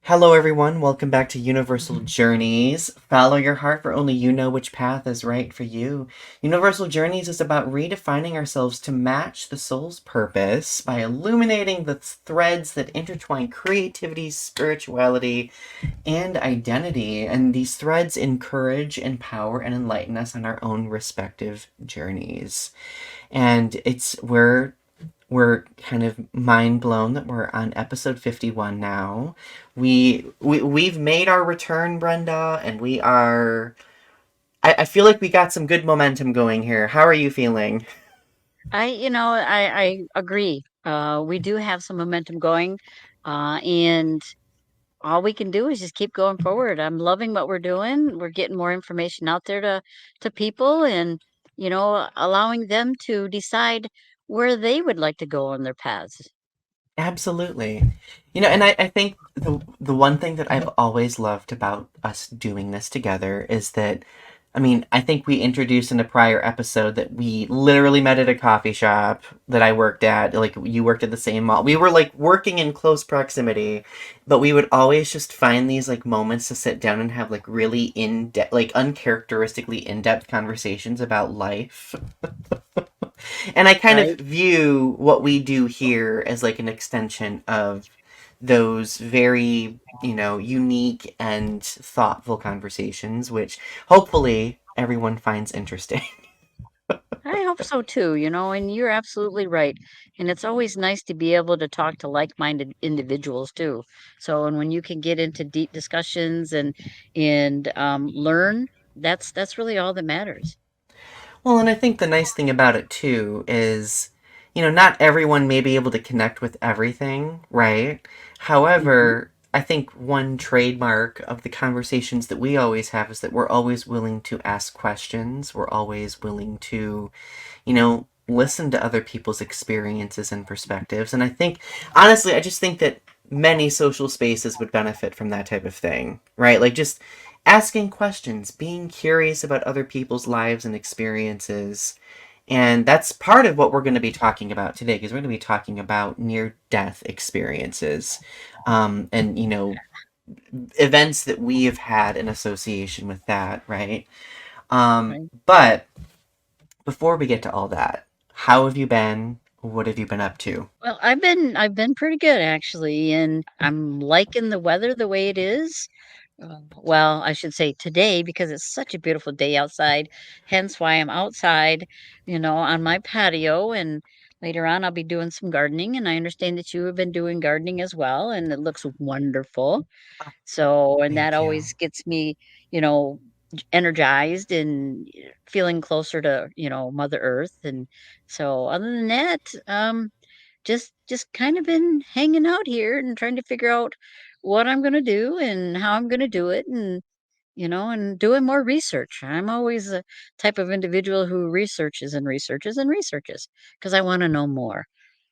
Hello, everyone. Welcome back to Universal Journeys. Follow your heart, for only you know which path is right for you. Universal Journeys is about redefining ourselves to match the soul's purpose by illuminating the threads that intertwine creativity, spirituality, and identity. And these threads encourage, empower, and enlighten us on our own respective journeys. And we're kind of mind blown that we're on episode 51 now. We've made our return, Brenda, and we are. I feel like we got some good momentum going here. How are you feeling? I agree. We do have some momentum going, and all we can do is just keep going forward. I'm loving what we're doing. We're getting more information out there to people, and allowing them to decide where they would like to go on their paths. Absolutely. And I think the one thing that I've always loved about us doing this together is that, I mean, I think we introduced in a prior episode that we literally met at a coffee shop that I worked at. Like, you worked at the same mall. We were like working in close proximity, but we would always just find these like moments to sit down and have like really in depth, like uncharacteristically in depth conversations about life. And I kind of Right. view what we do here as like an extension of those very, unique and thoughtful conversations, which hopefully everyone finds interesting. I hope so too, and you're absolutely right. And it's always nice to be able to talk to like-minded individuals too. So, and when you can get into deep discussions and learn, that's really all that matters. Well, and I think the nice thing about it too is, not everyone may be able to connect with everything, right? Hmm. However, I think one trademark of the conversations that we always have is that we're always willing to ask questions. We're always willing to, listen to other people's experiences and perspectives. And I think, honestly, I just think that many social spaces would benefit from that type of thing, right? Like just asking questions, being curious about other people's lives and experiences. And that's part of what we're going to be talking about today, because we're going to be talking about near death experiences and, events that we have had in association with that, right? But before we get to all that, how have you been? What have you been up to? Well, I've been pretty good actually, and I'm liking the weather the way it is. Well, I should say today because it's such a beautiful day outside, hence why I'm outside, on my patio. And later on, I'll be doing some gardening. And I understand that you have been doing gardening as well, and it looks wonderful. So, and that Thank you. always gets me, you know, energized and feeling closer to, Mother Earth. And so, other than that, just kind of been hanging out here and trying to figure out what I'm gonna do and how I'm gonna do it, and doing more research. I'm always a type of individual who researches and researches and researches because I want to know more.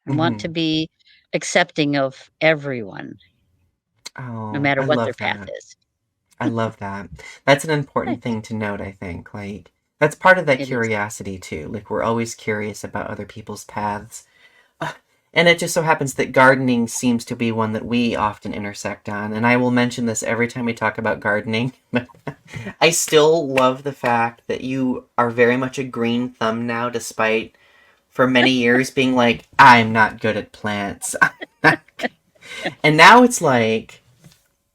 I want to Hmm. be accepting of everyone, no Oh, matter I what their love path that. is. I love that. That's an important Thanks. thing to note, I think. Like, that's part of that It is. curiosity, too. Like, we're always curious about other people's paths. And it just so happens that gardening seems to be one that we often intersect on. And I will mention this every time we talk about gardening. I still love the fact that you are very much a green thumb now, despite for many years being like, I'm not good at plants. And now it's like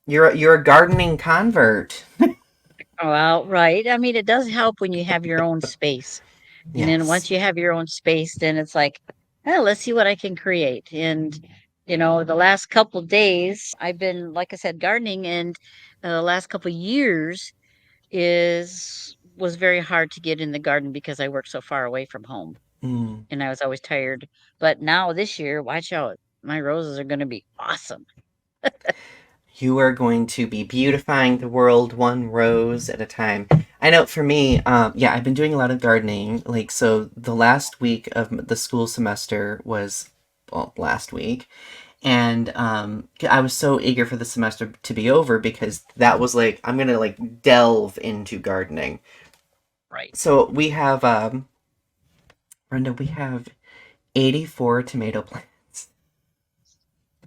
you're a gardening convert. Well, right. I mean, it does help when you have your own space. And then Yes. once you have your own space, then it's like, oh, let's see what I can create. And, the last couple days, I've been, like I said, gardening, and the last couple years is was very hard to get in the garden because I work so far away from home Mm. and I was always tired. But now this year, watch out. My roses are going to be awesome. You are going to be beautifying the world one rose at a time. I know for me, yeah, I've been doing a lot of gardening. Like, so the last week of the school semester was, well, last week. And I was so eager for the semester to be over because that was like, I'm going to like delve into gardening. Right. So we have, Brenda, we have 84 tomato plants.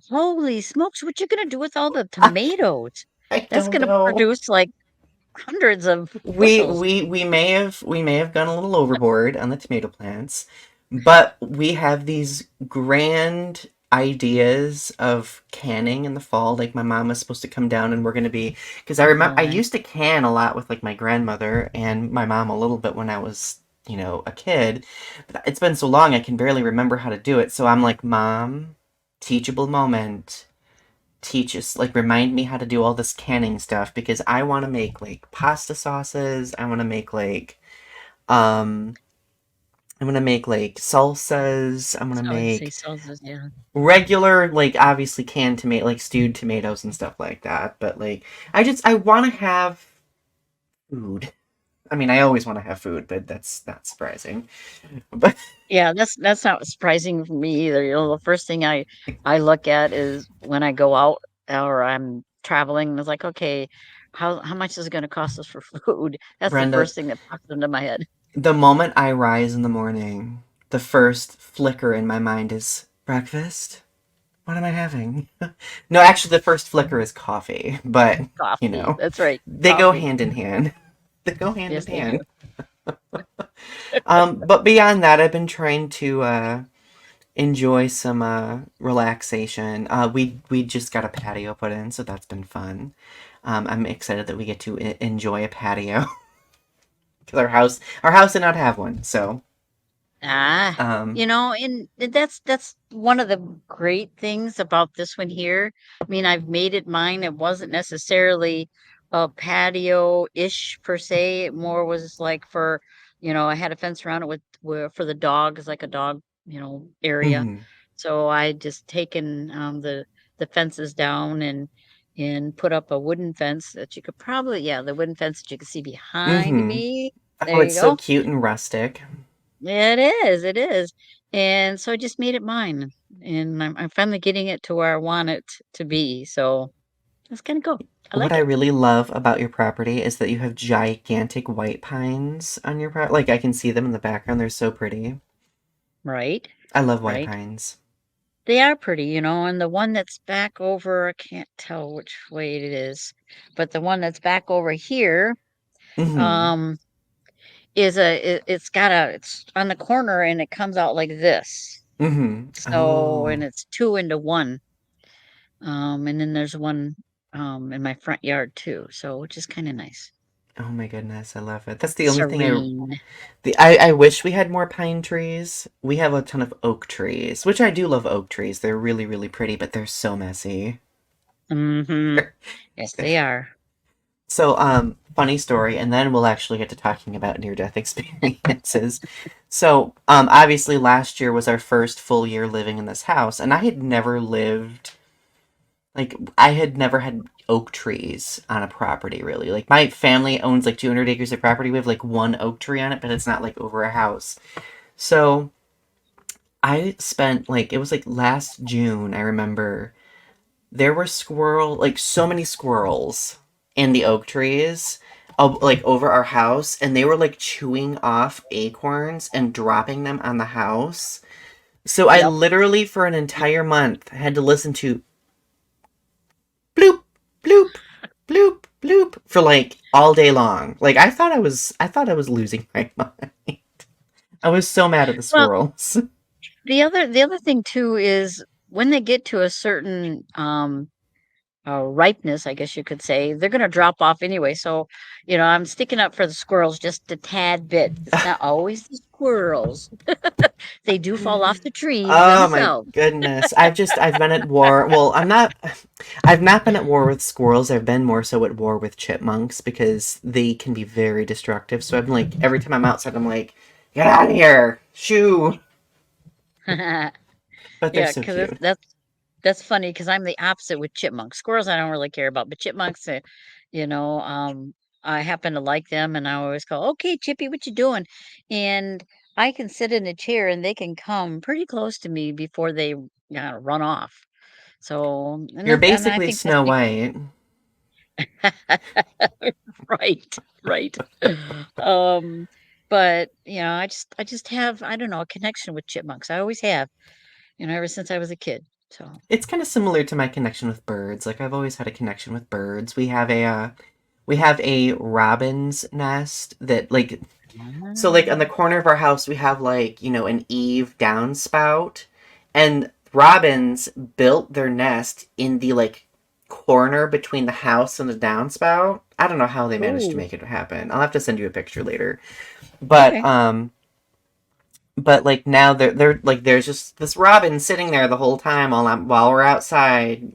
Holy smokes, what you gonna do with all the I, tomatoes? I That's don't gonna know. produce, like, hundreds of We bushels. we we may have gone a little overboard on the tomato plants, but we have these grand ideas of canning in the fall. Like my mom is supposed to come down and we're gonna be because I remember Oh, I nice. used to can a lot with like my grandmother and my mom a little bit when I was a kid. But it's been so long I can barely remember how to do it. So I'm like, Mom, teachable moment, teach us, like, remind me how to do all this canning stuff because I want to make like pasta sauces. I want to make like um I'm gonna make like salsas. I'm gonna I would say make salsas, yeah. regular, like, obviously canned tomato, like stewed tomatoes and stuff like that. But like, I want to have food. I mean, I always want to have food, but that's not surprising. But Yeah, that's not surprising for me either. The first thing I look at is when I go out or I'm traveling, it's like, okay, how much is it gonna cost us for food? That's the Brenda, first thing that pops into my head. the moment I rise in the morning, the first flicker in my mind is breakfast. What am I having? No, actually, the first flicker is coffee, but Coffee. That's right, they go coffee. hand in hand. They go hand in Yes, they do. hand. But beyond that, I've been trying to enjoy some relaxation. We just got a patio put in, so that's been fun. I'm excited that we get to enjoy a patio because our house did not have one. So Ah, um, and that's one of the great things about this one here. I mean, I've made it mine. It wasn't necessarily a patio-ish per se. It more was like for, I had a fence around it for the dogs, like a dog, area. mhm, So I just taken the fences down and put up a wooden fence that you could probably, yeah, the wooden fence that you can see behind mhm. me. Oh, There it's you so go. cute and rustic. It is, it is. And so I just made it mine, and I'm finally getting it to where I want it to be, so it's gonna go. I What like I it. really love about your property is that you have gigantic white pines on your property. Like I can see them in the background. They're so pretty. Right, I love white right. pines. They are pretty, and the one that's back over, I can't tell which way it is, but the one that's back over here, Mm-hmm. um, it's on the corner and it comes out like this. Mm-hmm. So, and Oh. it's 2 into 1. And then there's one, in my front yard too, so which is kinda nice. Oh my goodness, I love it. That's the only thing Serene. I wish we had more pine trees. We have a ton of oak trees, which I do love oak trees. They're really, really pretty, but they're so messy. Mhm. Yes, they are. So, funny story, and then we'll actually get to talking about near-death experiences. So, obviously last year was our first full year living in this house, and I had never had oak trees on a property really. Like my family owns like 200 acres of property. We have like one oak tree on it, but it's not like over a house. So I spent like it was like last June, I remember there were like so many squirrels in the oak trees like over our house and they were like chewing off acorns and dropping them on the house. So I Yep. literally for an entire month had to listen to bloop, bloop, bloop, bloop for like all day long. Like I thought I was losing my mind. I was so mad at the Well, squirrels. the other thing too is when they get to a certain, ripeness, I guess you could say, they're gonna drop off anyway, so, I'm sticking up for the squirrels just a tad bit. It's not always the squirrels. They do fall off the trees Oh my themselves. goodness. I've been at war. Well, I've not been at war with squirrels. I've been more so at war with chipmunks because they can be very destructive. So I'm like every time I'm outside I'm like, get out of here. Shoo. But they're Yeah, so 'cause cute. that's funny because 'cause I'm the opposite with chipmunks. Squirrels, I don't really care about, but chipmunks, you know, um, I happen to like them, and I always go, "Okay, Chippy, what you doing?" And I can sit in a chair, and they can come pretty close to me before they, run off. So, You're and I basically think that's Snow White. right, right. Um, but, I just have, I don't know, a connection with chipmunks. I always have, ever since I was a kid. So, It's kind of similar to my connection with birds. Like I've always had a connection with birds. We have a robin's nest that like so like on the ah, corner of our house we have like, an eave downspout and robins built their nest in the like corner between the house and the downspout. I don't know how they managed to ooh, make it happen. I'll have to send you a picture later. But okay. like now they're like there's just this robin sitting there the whole time while we're outside.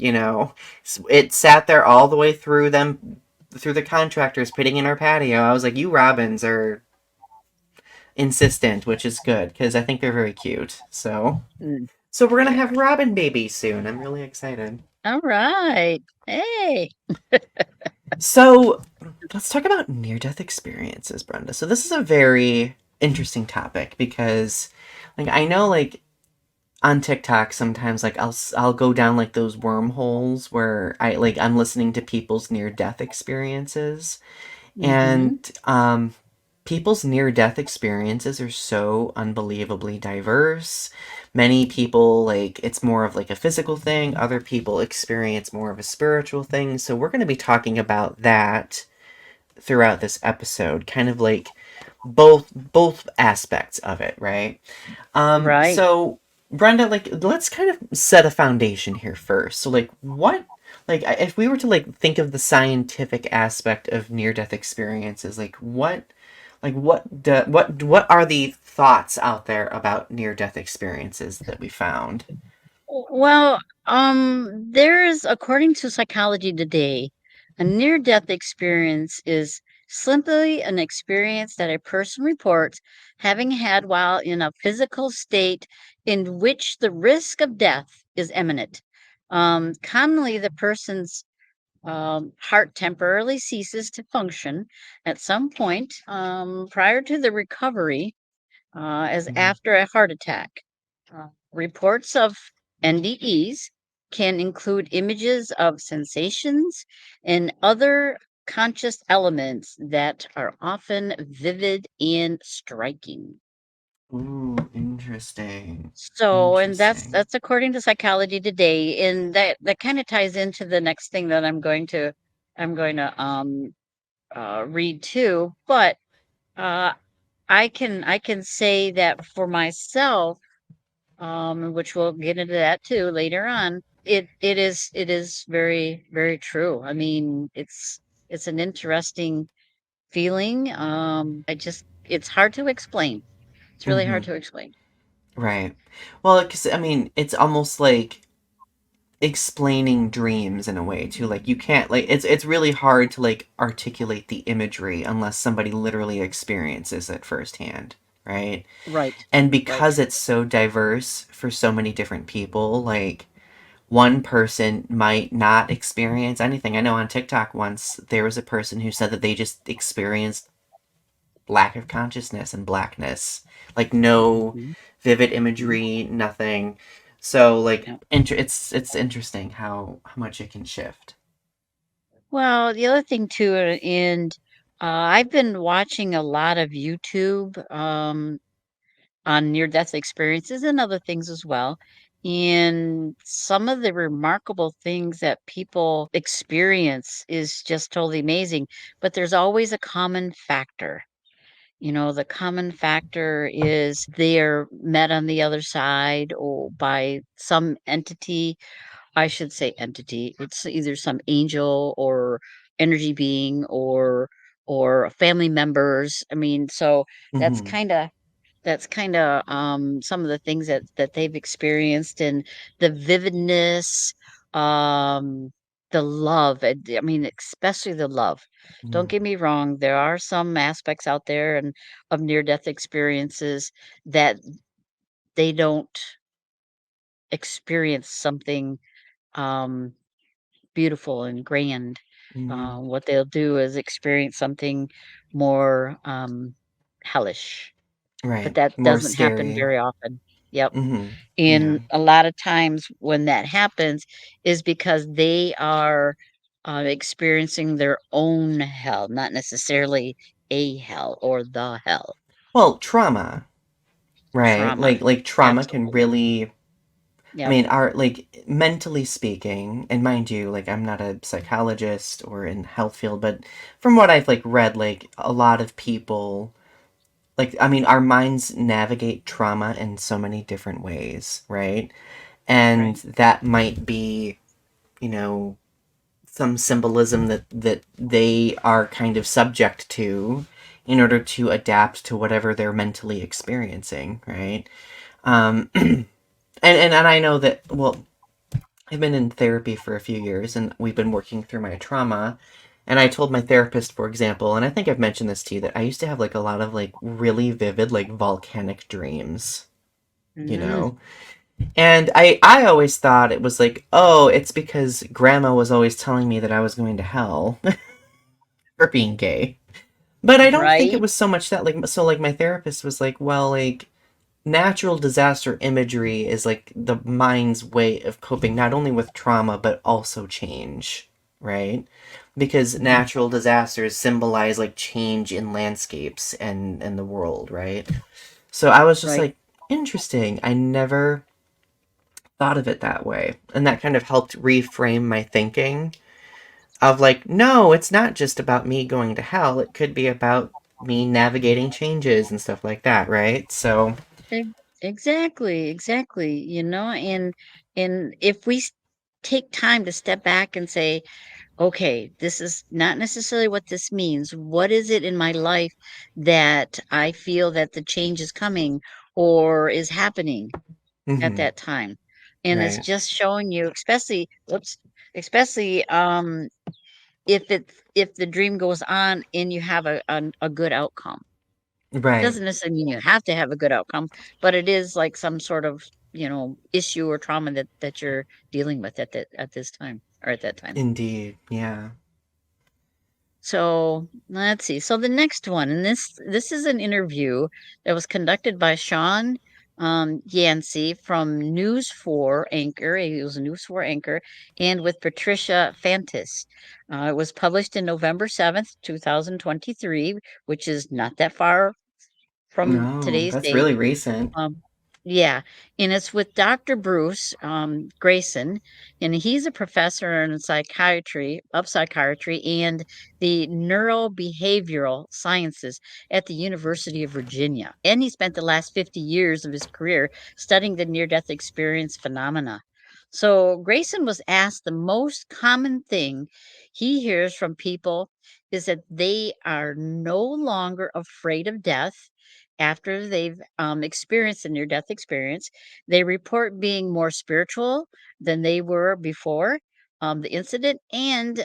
It sat there all the way through the contractors putting in our patio. I was like, you robins are insistent, which is good because I think they're very cute. Mm, So we're gonna have yeah. robin babies soon. I'm really excited. All right. Hey. So let's talk about near death experiences, Brenda. So this is a very interesting topic because like I know like on TikTok sometimes like I'll go down like those wormholes where I'm listening to people's near death experiences and Mm-hmm. people's near death experiences are so unbelievably diverse. Many people like it's more of like a physical thing, other people experience more of a spiritual thing. So we're going to be talking about that throughout this episode, kind of like both aspects of it, right? Right. So Brenda, like, let's kind of set a foundation here first. So, if we were to like think of the scientific aspect of near-death experiences, what are the thoughts out there about near-death experiences that we found? Well, there is, according to Psychology Today, a near-death experience is simply an experience that a person reports having had while in a physical state in which the risk of death is imminent. Commonly, the person's heart temporarily ceases to function at some point prior to the recovery as Mm. after a heart attack. Reports of NDEs can include images of sensations and other conscious elements that are often vivid and striking. Ooh, interesting. So, and that's Interesting. that's according to Psychology Today, and that kind of ties into the next thing that I'm going to read too. But uh, I can say that for myself, which we'll get into that too later on. It is very very true. I mean, it's an interesting feeling. It's hard to explain. It's really Mm-hmm. hard to explain. Right. Well, because I mean, it's almost like explaining dreams in a way too. Like you can't like it's really hard to like articulate the imagery unless somebody literally experiences it firsthand, right? Right, And right. because it's so diverse for so many different people, like one person might not experience anything. I know on TikTok once there was a person who said that they just experienced lack of consciousness and blackness. Like no Mhm, vivid mhm. imagery, nothing. So like Yeah. it's interesting how much it can shift. Well, the other thing too, and I've been watching a lot of YouTube. On near death experiences and other things as well. And some of the remarkable things that people experience is just totally amazing. But there's always a common factor. The common factor is they're met on the other side or by some entity. I should say entity. It's either some angel or energy being or family members. I mean, so that's Mm-hmm. kind of some of the things that they've experienced and the vividness, um, the love. I mean, especially the love. Don't get me wrong, there are some aspects out there and of near-death experiences that they don't experience something um, beautiful and grand. Mm-hmm. What they'll do is experience something more hellish, but Right. that More doesn't happen scary. very often. Yep. Mm-hmm. Yeah. And a lot of times when that happens is because they are experiencing their own hell, not necessarily a hell or the hell Well, trauma, right? trauma. Like trauma can Absolutely. really I Yep. mean, our like mentally speaking, and mind you, like I'm not a psychologist or in health field, but from what I've like read, like a lot of people like I mean, our minds navigate trauma in so many different ways, right? And Right. that might be, you know, some symbolism that they are kind of subject to in order to adapt to whatever they're mentally experiencing, right? And I know that well, I've been in therapy for a few years and we've been working through my trauma. And I told my therapist, for example, and I think I've mentioned this to you, that I used to have like a lot of like really vivid, like volcanic dreams, you Mm, know? And I always thought it was like, oh, it's because grandma was always telling me that I was going to hell for being gay. But I don't think it right. was so much that, like, so like my therapist was like, well, like, natural disaster imagery is like the mind's way of coping not only with trauma but also change, right? Because Mhm. natural disasters symbolize like change in landscapes and the world, right? So I was just Right. like, interesting. I never thought of it that way. And that kind of helped reframe my thinking of like, no, it's not just about me going to hell. It could be about me navigating changes and stuff like that, right? So, Ex exactly, exactly, and if we take time to step back and say, "Okay, this is not necessarily what this means. What is it in my life that I feel that the change is coming or is happening at mhm, that time?" And it's right, just showing you, especially, if the dream goes on and you have a good outcome. right. Doesn't necessarily mean you have to have a good outcome, but it is like some sort of, issue or trauma that you're dealing with at this time or at that time. Indeed, yeah. So let's see. So the next one, and this is an interview that was conducted by Sean Yancey from News 4 anchor. He was a News 4 anchor, and with Patricia Fantis. It was published in November 7th, 2023, which is not that far from No, today's that's date. really recent. Um, yeah, and it's with Dr. Bruce Grayson, and he's a professor in psychiatry and the neurobehavioral sciences at the University of Virginia. And he spent the last 50 years of his career studying the near-death experience phenomena. So Grayson was asked the most common thing he hears from people is that they are no longer afraid of death after they've experienced a near death experience. They report being more spiritual than they were before the incident and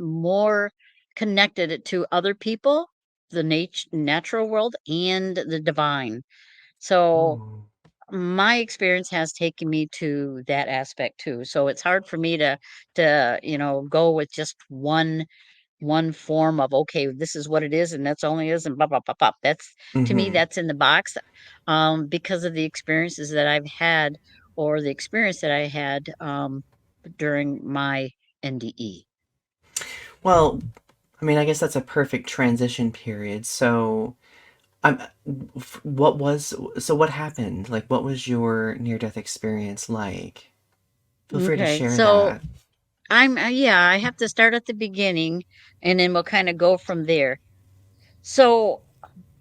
more connected to other people, the natural world, and the divine. So, Ooh. my experience has taken me to that aspect too. So it's hard for me to go with just one form of, "Okay, this is what it is, and that's only is, and blah, blah, blah, blah." That's to me, Mm-hmm. that's in the box, because of the experiences that I've had or the experience that I had, during my NDE. Well, I mean, I guess that's a perfect transition period. So, I'm, what was, so what happened? Like, what was your near-death experience like? Feel free to Okay, share so that. yeah, I have to start at the beginning, and then we'll kinda go from there. So,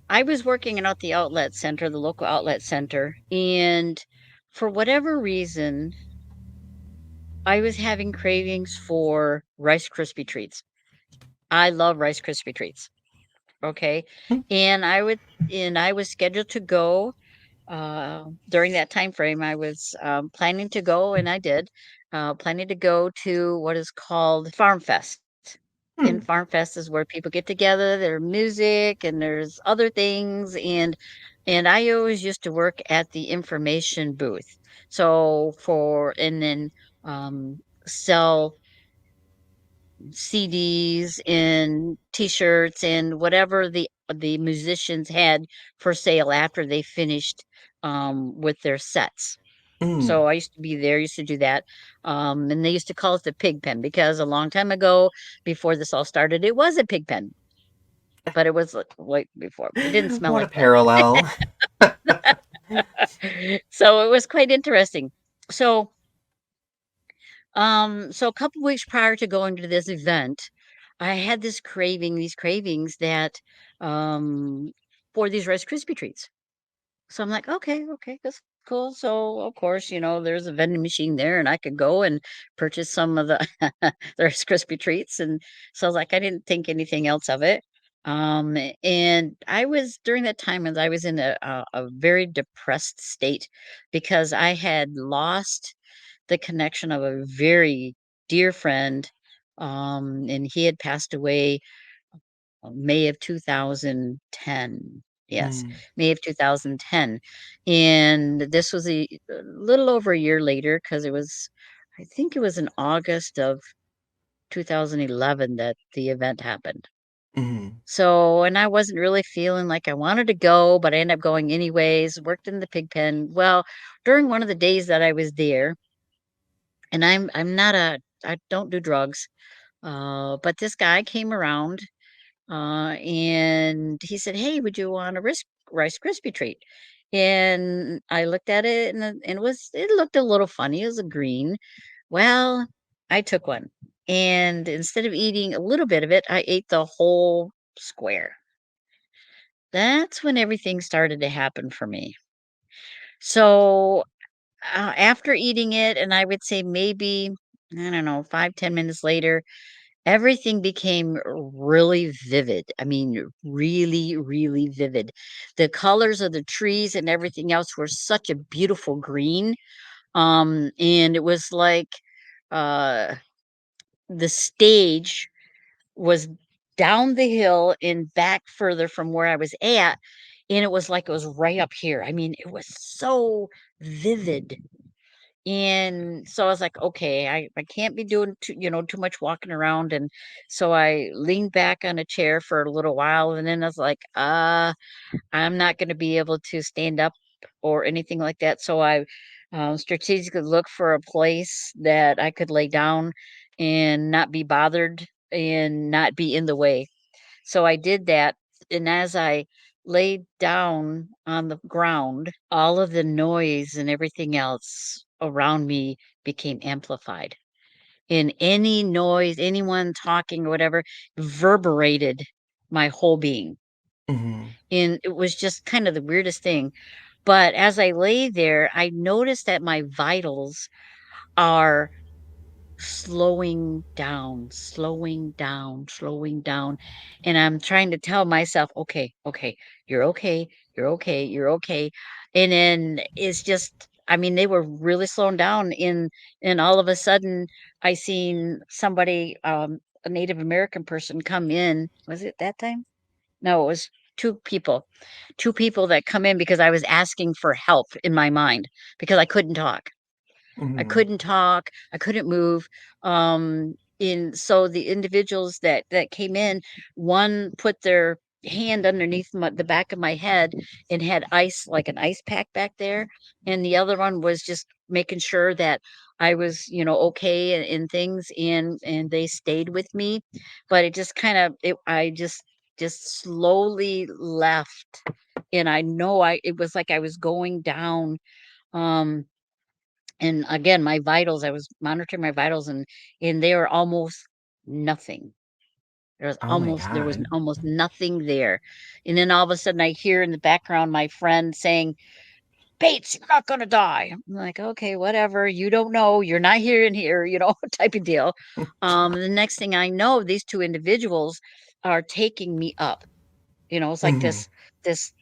I was working out the outlet center, the local outlet center, and for whatever reason, I was having cravings for Rice Krispie treats. I love Rice Krispie treats. Okay. Hmm. And I was scheduled to go during that time frame. I was planning to go, and I did, planning to go to what is called Farm Fest. Hmm. And Farm Fest is where people get together, there's music and there's other things. And I always used to work at the information booth. So and then sell CDs and T-shirts and whatever the musicians had for sale after they finished with their sets. Mm. So I used to be there, used to do that. And they used to call it the pig pen because a long time ago, before this all started, it was a pig pen, but it was like before. It didn't smell What a like that. parallel. So it was quite interesting. So, so a couple weeks prior to going to this event, I had these cravings that, um, for these Rice Krispie treats. So I'm like, "Okay, okay, that's cool." So, of course, there's a vending machine there, and I could go and purchase some of the the Rice Krispie treats, and so I was like, I didn't think anything else of it. And I was during that time, as I was in a very depressed state because I had lost the connection of a very dear friend, and he had passed away May of 2010. Yes, Mm, May of 2010. And this was a little over a year later because I think it was in August of 2011 that the event happened. mhm, So, and I wasn't really feeling like I wanted to go, but I ended up going anyways, worked in the pig pen. Well, during one of the days that I was there, and I'm not a I don't do drugs. But this guy came around and he said, "Hey, would you want a Rice Krispie treat?" And I looked at it, and it looked a little funny. It was a green. Well, I took one, and instead of eating a little bit of it, I ate the whole square. That's when everything started to happen for me. So after eating it, and I would say maybe, I don't know, 5, 10 minutes later, everything became really vivid. I mean, really, really vivid. The colors of the trees and everything else were such a beautiful green. And it was like uh the stage was down the hill and back further from where I was at. And it was like it was right up here. I mean, it was so vivid. And so I was like, okay, I can't be doing too much walking around. And so I leaned back on a chair for a little while. And then I was like, I'm not going to be able to stand up or anything like that. So I strategically looked for a place that I could lay down and not be bothered and not be in the way. So I did that, and as I laid down on the ground, all of the noise and everything else around me became amplified. And any noise, anyone talking or whatever, reverberated my whole being. mhm. And it was just kind of the weirdest thing. But as I lay there, I noticed that my vitals are slowing down, slowing down, and I'm trying to tell myself, "Okay, okay, you're okay, you're okay, you're okay." And then it's just I mean, they were really slowing down and all of a sudden I seen somebody, a Native American person come in. Was it that time? No, it was 2 people. 2 people that come in because I was asking for help in my mind because I couldn't talk. I Mhm. couldn't talk, I couldn't move, in so the individuals that came in, one put their hand underneath the back of my head and had ice like an ice pack back there, and the other one was just making sure that I was, okay and things, and they stayed with me, but it just I just slowly left, and I know it was like I was going down, um and again, my vitals, I was monitoring my vitals and they were almost nothing. Oh my There was god. almost nothing there. And then all of a sudden I hear in the background my friend saying, "Bates, you're not gonna die." I'm like, "Okay, whatever. You don't know. You're not here in here," type of deal. The next thing I know, these two individuals are taking me up. It's like Mhm, this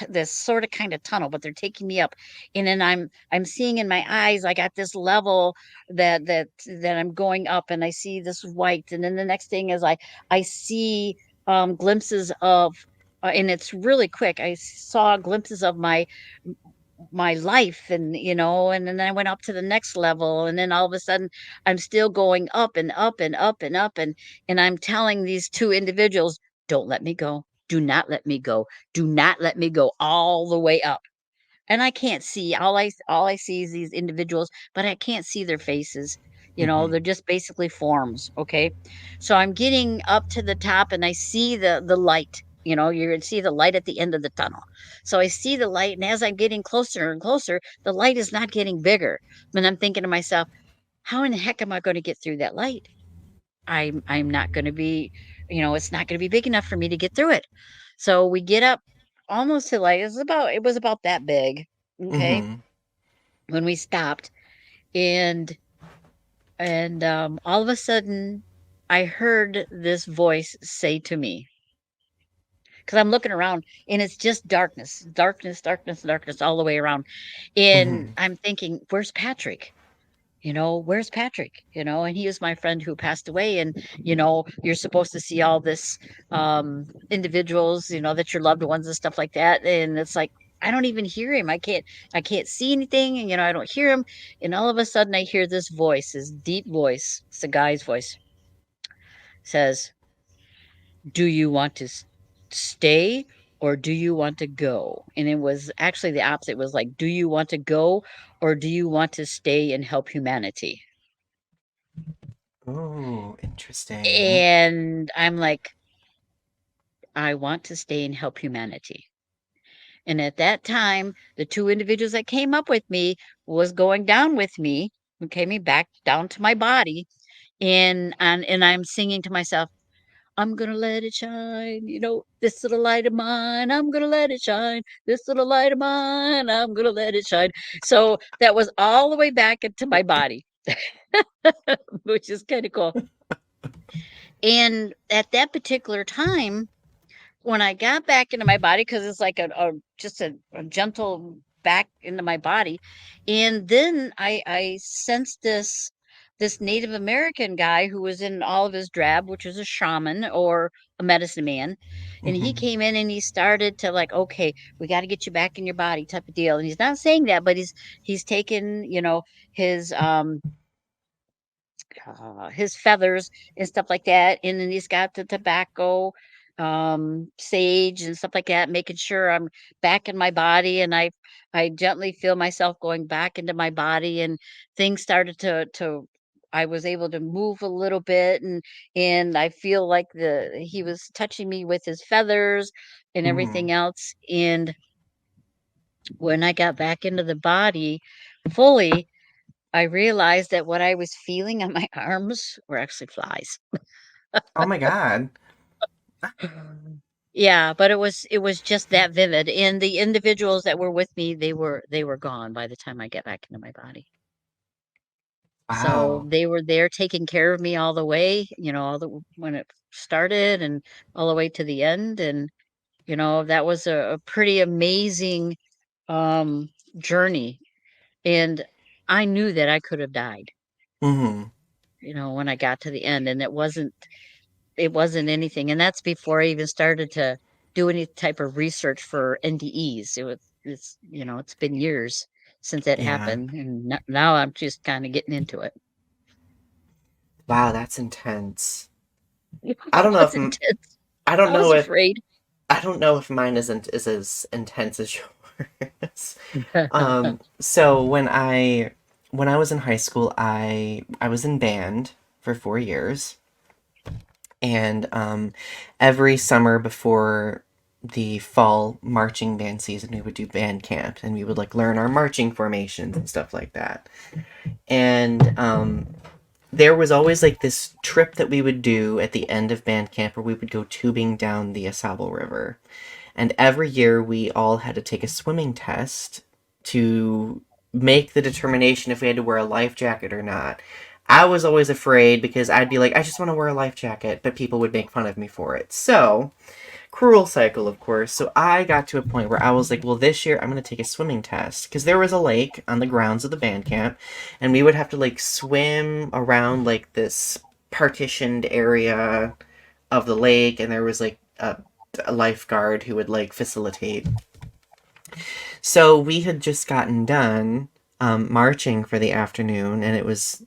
this sort of kind of tunnel, but they're taking me up. And then I'm seeing in my eyes, I got this level that I'm going up and I see this white. And then the next thing is I see glimpses of and it's really quick. I saw glimpses of my life and then I went up to the next level and then all of a sudden I'm still going up and up and up and up and I'm telling these two individuals, "Don't let me go. Do not let me go. Do not let me go," all the way up. And I can't see. All I see is these individuals, but I can't see their faces. They're mhm, just basically forms, okay? So I'm getting up to the top and I see the light You know, you can see the light at the end of the tunnel. So I see the light, and as I'm getting closer and closer, the light is not getting bigger. And I'm thinking to myself, how in the heck am I going to get through that light? I'm not going to be, it's not going to be big enough for me to get through it. So we get up almost to like it was about that big. Okay. Mm-hmm. When we stopped, and all of a sudden I heard this voice say to me, because I'm looking around and it's just darkness, darkness, darkness, darkness all the way around. And Mm-hmm. I'm thinking, where's Patrick? Where's Patrick? And he was my friend who passed away. And, you're supposed to see all this individuals, that your loved ones and stuff like that. And it's like, I don't even hear him. I can't see anything. And, I don't hear him. And all of a sudden I hear this voice, this deep voice. It's a guy's voice, says, do you want to stay or do you want to go? And it was actually the opposite. It was like, do you want to go or do you want to stay and help humanity? Oh, interesting. And I'm like, I want to stay and help humanity. And at that time, the two individuals that came up with me was going down with me, okay, me back down to my body. And I'm singing to myself, I'm gonna let it shine, this little light of mine, I'm gonna let it shine, this little light of mine, I'm gonna let it shine. So that was all the way back into my body, which is kind of cool. And at that particular time, when I got back into my body, because it's like just a gentle back into my body, and then I sensed this Native American guy who was in all of his drab, which is a shaman or a medicine man, and he Mm-hmm. came in and he started to like, okay, we got to get you back in your body, type of deal. And he's not saying that, but he's taken, his his feathers and stuff like that. And then he's got the tobacco, sage and stuff like that, making sure I'm back in my body. And I gently feel myself going back into my body, and things started to I was able to move a little bit, and I feel like he was touching me with his feathers and Mm-hmm. everything else. And when I got back into the body fully, I realized that what I was feeling on my arms were actually flies. Oh my God. Yeah, but it was just that vivid, and the individuals that were with me, they were gone by the time I get back into my body. So Wow. they were there taking care of me all the way, when it started and all the way to the end. And that was a pretty amazing um journey. And I knew that I could have died, Mm-hmm. when I got to the end, and it wasn't anything, and that's before I even started to do any type of research for NDEs. It's been years since that Yeah. happened, and now I'm just kind of getting into it. Wow, that's intense. It I don't know if was intense. I don't I was know if afraid. I don't know if mine is as intense as yours. So when I was in high school, I was in band for 4 years, and every summer before the fall marching band season, we would do band camp, and we would like learn our marching formations and stuff like that. And there was always like this trip that we would do at the end of band camp where we would go tubing down the Asable River. And every year we all had to take a swimming test to make the determination if we had to wear a life jacket or not. I was always afraid because I'd be like, I just want to wear a life jacket, but people would make fun of me for it. So, cruel cycle, of course. So I got to a point where I was like, well, this year I'm going to take a swimming test because there was a lake on the grounds of the band camp, and we would have to like swim around like this partitioned area of the lake, and there was like a lifeguard who would like facilitate. So we had just gotten done marching for the afternoon, and it was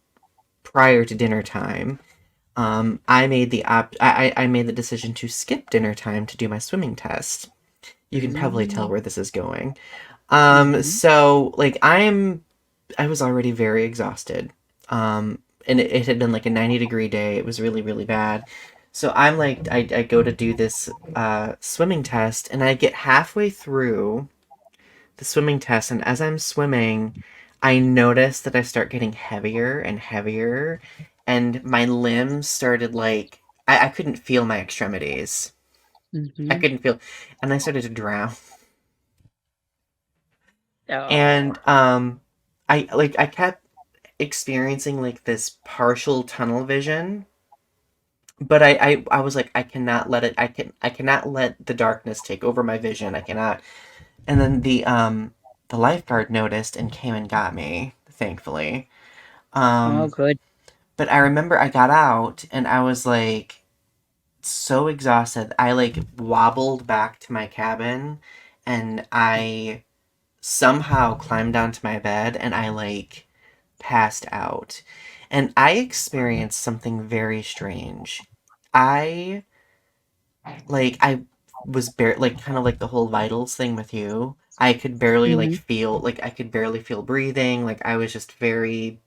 prior to dinner time. I made the decision to skip dinner time to do my swimming test. You can probably tell Mm-hmm. where this is going. Mm-hmm. So like I was already very exhausted. And it had been like a 90-degree day. It was really, really bad. So I'm like, I go to do this swimming test, and I get halfway through the swimming test, and as I'm swimming, I notice that I start getting heavier and heavier, and my limbs started like I couldn't feel my extremities. I Mhm. couldn't feel, and I started to drown. Oh. And I kept experiencing like this partial tunnel vision, but I was like, I cannot let it, I cannot let the darkness take over my vision. I cannot. And then the lifeguard noticed and came and got me, thankfully. Oh, Um good. but I remember I got out and I was like so exhausted. I like wobbled back to my cabin, and I somehow climbed onto my bed, and I like passed out. And I experienced something very strange. I I was like kind of like the whole vitals thing with you. I could barely Mhm. I could barely feel breathing. Like I was just very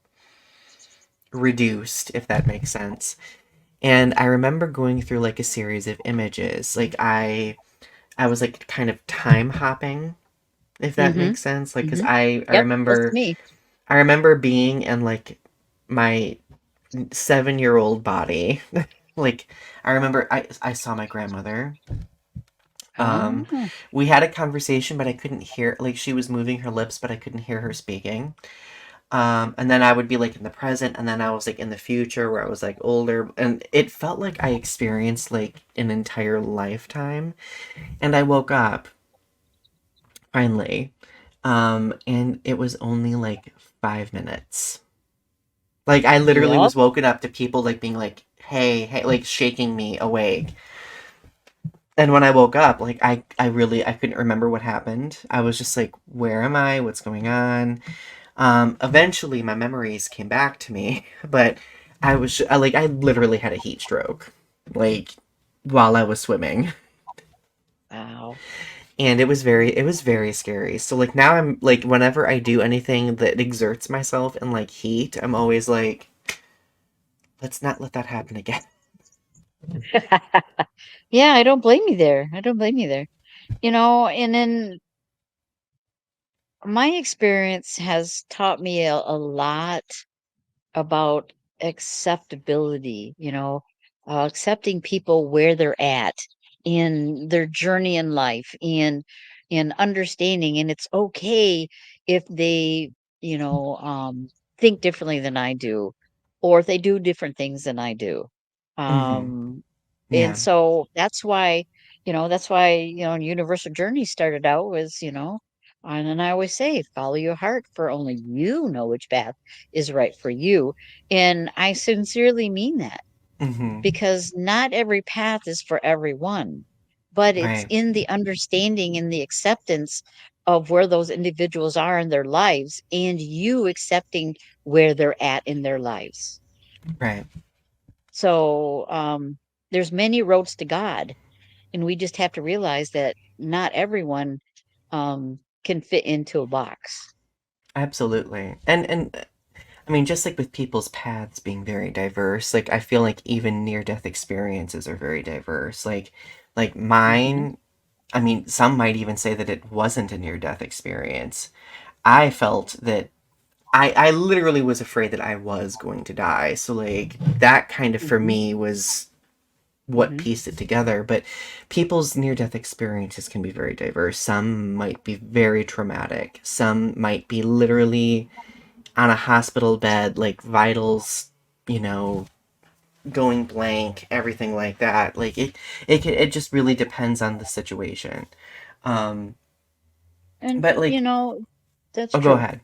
reduced, if that makes sense. And I remember going through like a series of images. I was like kind of time hopping, if that Mhm. makes sense. Like cuz Mhm. I Yep, does to remember me. being in like my 7-year old body. Like I remember I saw my grandmother. Um, Oh. we had a conversation, but I couldn't hear. Like she was moving her lips, but I couldn't hear her speaking. And then I would be like in the present, and then I was like in the future, where I was like older, and it felt like I experienced like an entire lifetime. And I woke up finally, and it was only like 5 minutes. Like I literally Yep. was woken up to people like being like, "Hey, hey," like shaking me awake. And when I woke up, like I couldn't remember what happened. I was just like, where am I? What's going on? Eventually my memories came back to me, but I literally had a heat stroke, like while I was swimming. Wow. And it was very scary. So like now I'm like whenever I do anything that exerts myself in like heat, I'm always like, let's not let that happen again. Yeah, I don't blame you there. I don't blame you there. And then my experience has taught me a lot about acceptability, accepting people where they're at in their journey in life and understanding. And it's okay if they, you know, um, think differently than I do, or if they do different things than I do. Mm-hmm. Um, and Yeah, so that's why Universal Journey started out was, and I always say, follow your heart, for only you know which path is right for you. And I sincerely mean that, mm-hmm. because not every path is for everyone, but it's Right, in the understanding and the acceptance of where those individuals are in their lives, and you accepting where they're at in their lives. right. So there's many roads to God, and we just have to realize that not everyone can fit into a box. Absolutely. And I mean, just like with people's paths being very diverse, like I feel like even near death experiences are very diverse. Like Hmm. mine, I mean, some might even say that it wasn't a near death experience. I felt that I literally was afraid that I was going to die. So like that kind of for Hmm. me was what Hmm. pieced it together. But people's near death experiences can be very diverse. Some might be very traumatic. Some might be literally on a hospital bed, like vitals, you know, going blank, everything like that. It just really depends on the situation. Um, And but like, that's oh, go true. ahead.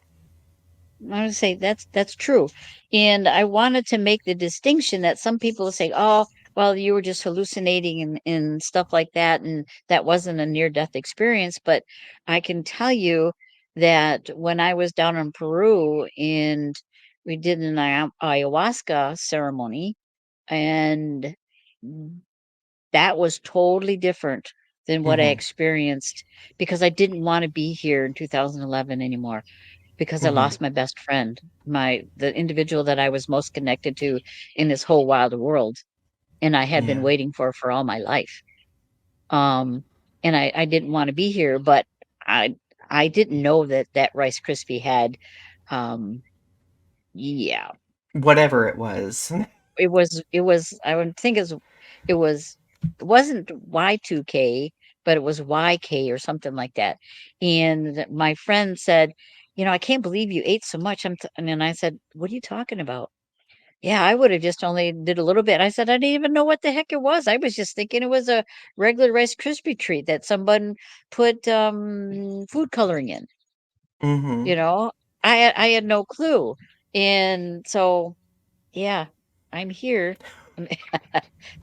I would say that's true. And I wanted to make the distinction that some people say, "Oh, well, you were just hallucinating and stuff like that, and that wasn't a near-death experience." But I can tell you that when I was down in Peru and we did an ayahuasca ceremony, and that was totally different than what I Mm-hmm. experienced, because I didn't want to be here in 2011 anymore, because I Mm-hmm. lost my best friend, the individual that I was most connected to in this whole wild world. and I had been Yeah. waiting for all my life. Um, and I didn't want to be here, but I I didn't know that that Rice Krispie had, um, yeah, Whatever it was. it was I would think it was it wasn't Y2K, but it was YK or something like that. And my friend said, "I can't believe you ate so much." And then I said, "What are you talking about?" Yeah, I would have just only did a little bit. I said, "I didn't even know what the heck it was. I was just thinking it was a regular Rice Krispie treat that someone put food coloring in." Mm-hmm. You know, I had no clue. And so, yeah, I'm here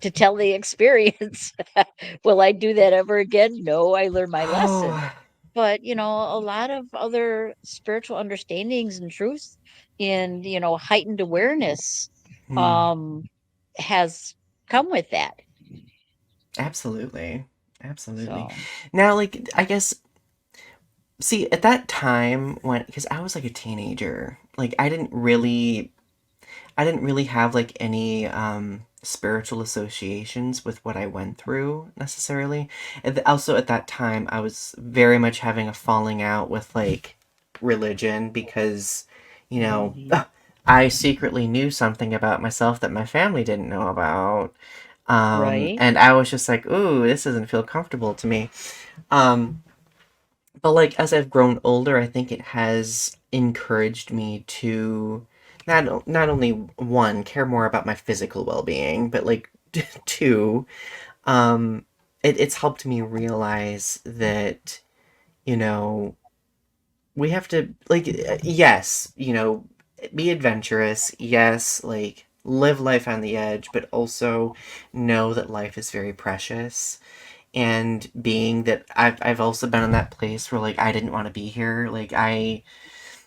to tell the experience. Will I do that ever again? No, I learned my lesson. Oh. But, a lot of other spiritual understandings and truths and, heightened awareness Hmm. um has come with that. Absolutely. Absolutely. So, Now, like, I guess, see, at that time when, because I was like a teenager, like, I didn't really have like any spiritual associations with what I went through necessarily. And also at that time, I was very much having a falling out with like religion because, you know, mhm, I secretly knew something about myself that my family didn't know about. right? And I was just like, ooh, this doesn't feel comfortable to me. Um, but like as I've grown older, I think it has encouraged me to not only one care more about my physical well-being, but like two, um, it's helped me realize that you know we have to like yes, be adventurous, yes, like live life on the edge, but also know that life is very precious and being that I've also been in that place where like I didn't want to be here.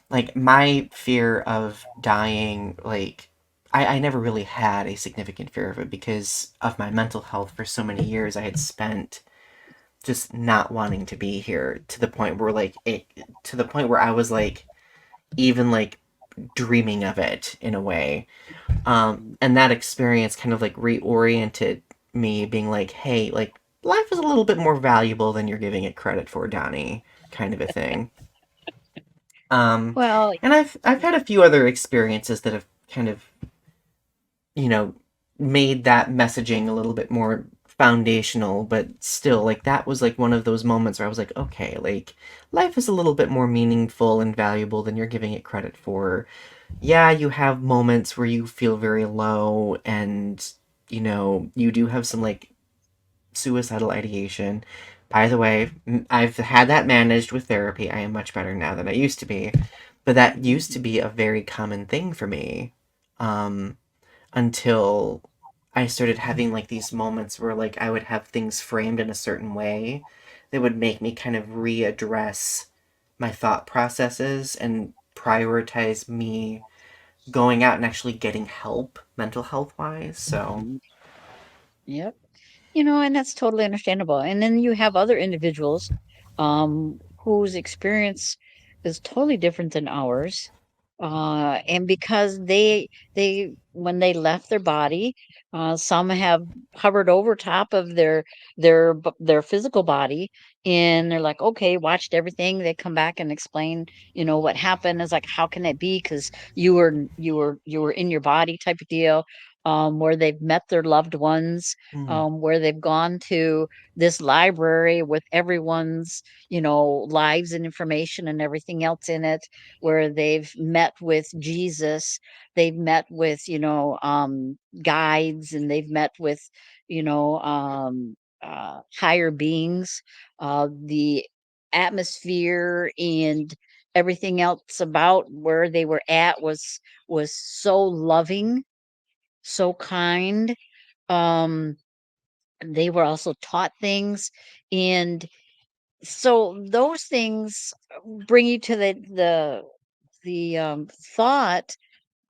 Like my fear of dying, like I never really had a significant fear of it because of my mental health for so many years I had spent just not wanting to be here to the point where to the point where I was like even like dreaming of it in a way. And that experience kind of like reoriented me, being like, hey, like life is a little bit more valuable than you're giving it credit for, Donnie, kind of a thing. Um, Well, and I've had a few other experiences that have kind of you know made that messaging a little bit more foundational, but still, like that was like one of those moments where I was like, okay, like life is a little bit more meaningful and valuable than you're giving it credit for. Yeah, you have moments where you feel very low and you do have some like suicidal ideation. By the way, I've had that managed with therapy. I am much better now than I used to be. But that used to be a very common thing for me um, until I started having like these moments where like I would have things framed in a certain way that would make me kind of readdress my thought processes and prioritize me going out and actually getting help mental health wise. So, mhm, yep. And that's totally understandable. And then you have other individuals whose experience is totally different than ours. And because they when they left their body, some have hovered over top of their physical body, and they're like, okay, watched everything. They come back and explain, what happened. It's like, how can that be? Because you were in your body, type of deal. Where they've met their loved ones, mm, where they've gone to this library with everyone's, lives and information and everything else in it, where they've met with Jesus, they've met with, guides, and they've met with, higher beings. The atmosphere and everything else about where they were at was so loving, so kind. Um, they were also taught things, and so those things bring you to the thought,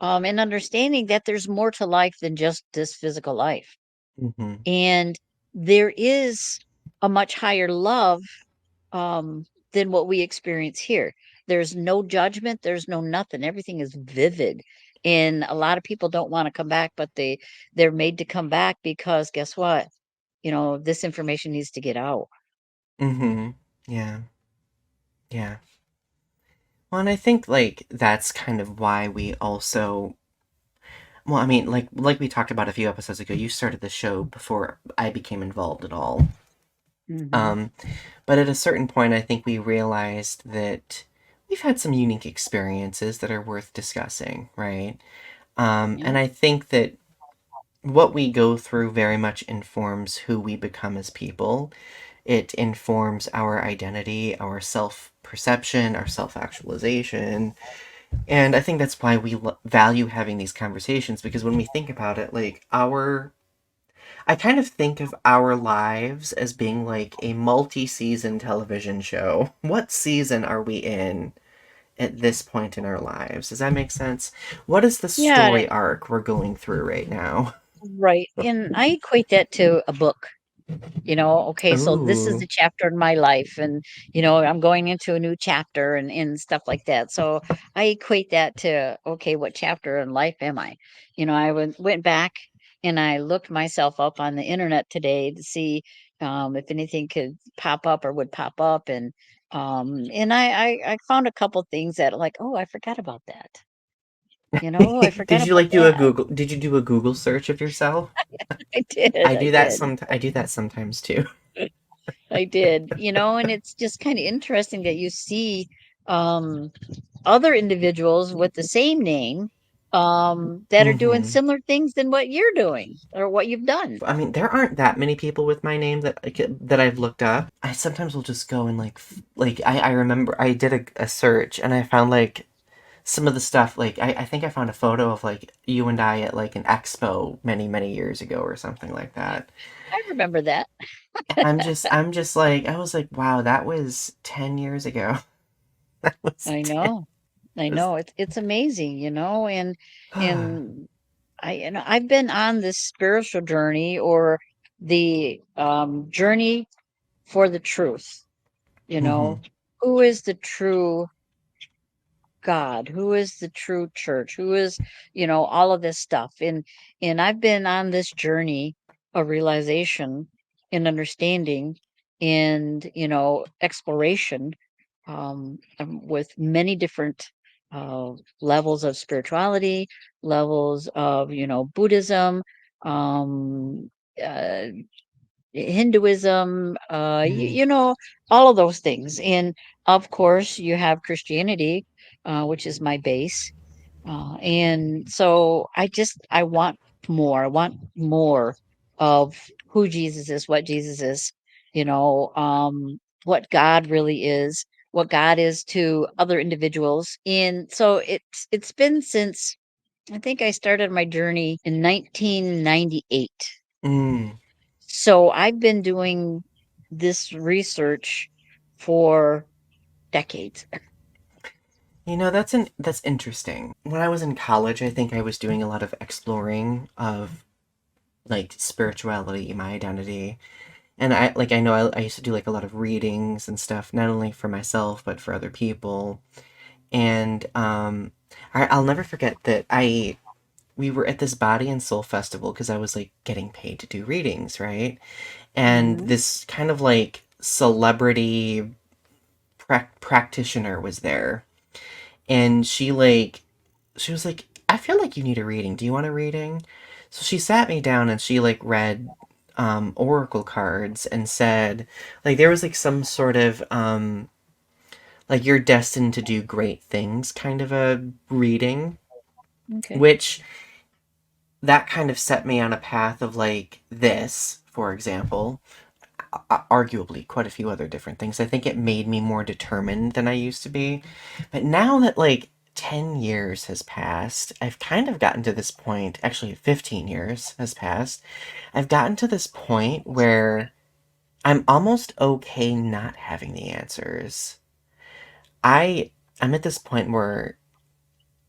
and understanding that there's more to life than just this physical life, mm-hmm, and there is a much higher love, um, than what we experience here. There's no judgment, there's no nothing. Everything is vivid. and a lot of people don't wanna come back, but they're made to come back because guess what? This information needs to get out. Mm-hmm. Yeah. Yeah. Well, and I think like that's kind of why we also well, I mean, like we talked about a few episodes ago, you started the show before I became involved at all. Mhm. Um, but at a certain point, I think we realized that we've had some unique experiences that are worth discussing, right? Yeah. And I think that what we go through very much informs who we become as people. It informs our identity, our self perception, our self actualization. And I think that's why we value having these conversations because when we think about it, like I kind of think of our lives as being like a multi season television show. What season are we in at this point in our lives? Does that make sense? What is the Yeah, story arc we're going through right now? right, and I equate that to a book. Okay, so this is Ooh. a chapter in my life, and I'm going into a new chapter and stuff like that. So I equate that to, okay, what chapter in life am I? I went back and I looked myself up on the internet today to see if anything could pop up or would pop up, and I found a couple things that like, oh, I forgot about that. I forgot Did you about like do a that. Google did you do a Google search of yourself? I did, I did. I do that sometimes too. I did, and it's just kind of interesting that you see um, other individuals with the same name that are doing Mhm. similar things than what you're doing or what you've done. I mean, there aren't that many people with my name that I've looked up. I sometimes will just go and I remember I did a search and I found like some of the stuff like I think I found a photo of like you and I at like an expo many years ago or something like that. I remember that. And I'm just like I was like wow that was 10 years ago. That was I 10 know. I was know. It's amazing, and I've been on this spiritual journey or the journey for the truth, you mhm know. Who is the true God, who is the true church, who is, all of this stuff. And I've been on this journey of realization and understanding and, exploration with many different levels of spirituality, levels of, Buddhism, um, uh, Hinduism, mhm all of those things. And of course, you have Christianity, which is my base. And so I want more. I want more of who Jesus is, what Jesus is, what God really is, what God is to other individuals. And so it's been since I think I started my journey in 1998. mm. So I've been doing this research for decades. You know, that's interesting. When I was in college, I think I was doing a lot of exploring of like spirituality, my identity. And I know I used to do like a lot of readings and stuff, not only for myself but for other people. And I'll never forget that I we were at this body and soul festival because I was like getting paid to do readings, right? And Mhm. this kind of like celebrity practitioner was there, and she was like, I feel like you need a reading. Do you want a reading? So she sat me down and she like read oracle cards and said like there was like some sort of like you're destined to do great things kind of a reading, Okay. which that kind of set me on a path of like this, for example, arguably quite a few other different things. I think it made me more determined than I used to be. But now that like 10 years has passed, I've kind of gotten to this point, actually 15 years has passed. I've gotten to this point where I'm almost okay not having the answers. I I'm at this point where